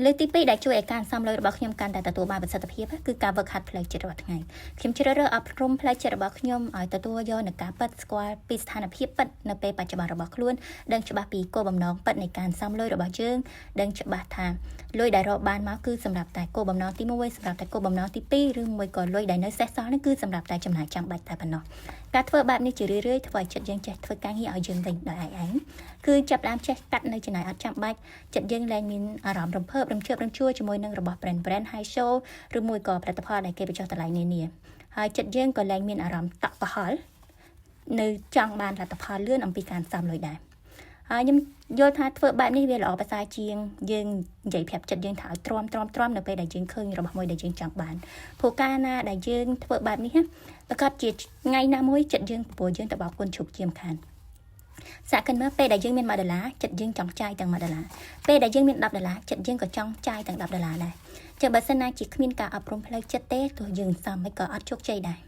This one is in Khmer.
លើកទី2ដែលជួយឲ្យការសំឡេងរបស់ខ្ញុំកាន់តែទទួលបានប្រសិទ្ធភាពគឺការវឹកហាត់ផ្លូវចិត្តរាល់ថ្ងៃខ្ញុំជ្រើសរើសអប់រំផ្លូវចិត្តរបស់ខ្ញុំឲ្យទទួលយកនូវការពិតស្គាល់ពីស្ថានភាពពិតនៅពេលបច្ចុប្បន្នរបស់ខ្លួនដឹងច្បាស់ពីគោលបំណងពិតនៃការសំឡេងរបស់យើងដឹងច្បាស់ថាលុយដែលរកបានមកគឺសម្រាប់តែគោលបំណងទី1សម្រាប់តែគោលបំណងទី2ឬមួយក៏លុយដែលនៅសេសសល់នេះគឺសម្រាប់តែចំណាយចាំបាច់តែប៉ុណ្ណោះការធ្វើបែបនេះជារឿយៗធ្វើឲ្យចិត្តយើងចេះធ្វើការងារឲ្យយើងវិញដោយឯងគឺចាប់ផ្ដើមចេះកាត់នៅចំណាយអត់ចាំបាច់ចិត្តយើងលែងមានអារម្មណ៍រំភើបរំជើបរំជួលជាមួយនឹងរបស់ brand high show ឬមួយក៏ផលិតផលដែលគេបញ្ចុះតម្លៃនានាហើយចិត្តយើងក៏លែងមានអារម្មណ៍តក់កុហលនៅចង់បានលទ្ធផលលឿនអំពីការសំលុយដែរហើយខ្ញុំយល់ថាធ្វើបែបនេះវាល្អប្រសើរជាងយើងនិយាយប្រាប់ចិត្តយើងថាឲ្យទ្រាំនៅពេលដែលយើងឃើញរបស់មួយដែលយើងចង់បានព្រោះកាលណាដែលយើងធ្វើបែបនេះប្រកាសជាថ្ងៃណាមួយចិត្តយើងព្រោះយើងទៅបោកគុណជប់ជាមខានសាកគិតមើលពេលដែលយើងមាន$1ចិត្តយើងចង់ចាយទាំង$1ពេលដែលយើងមាន$10ចិត្តយើងក៏ចង់ចាយទាំង$10ដែរចឹងបើសិនណាជាគ្មានការអប់រំផ្លូវចិត្តទេទោះយើងសំមិនក៏អត់ជោគជ័យដែរ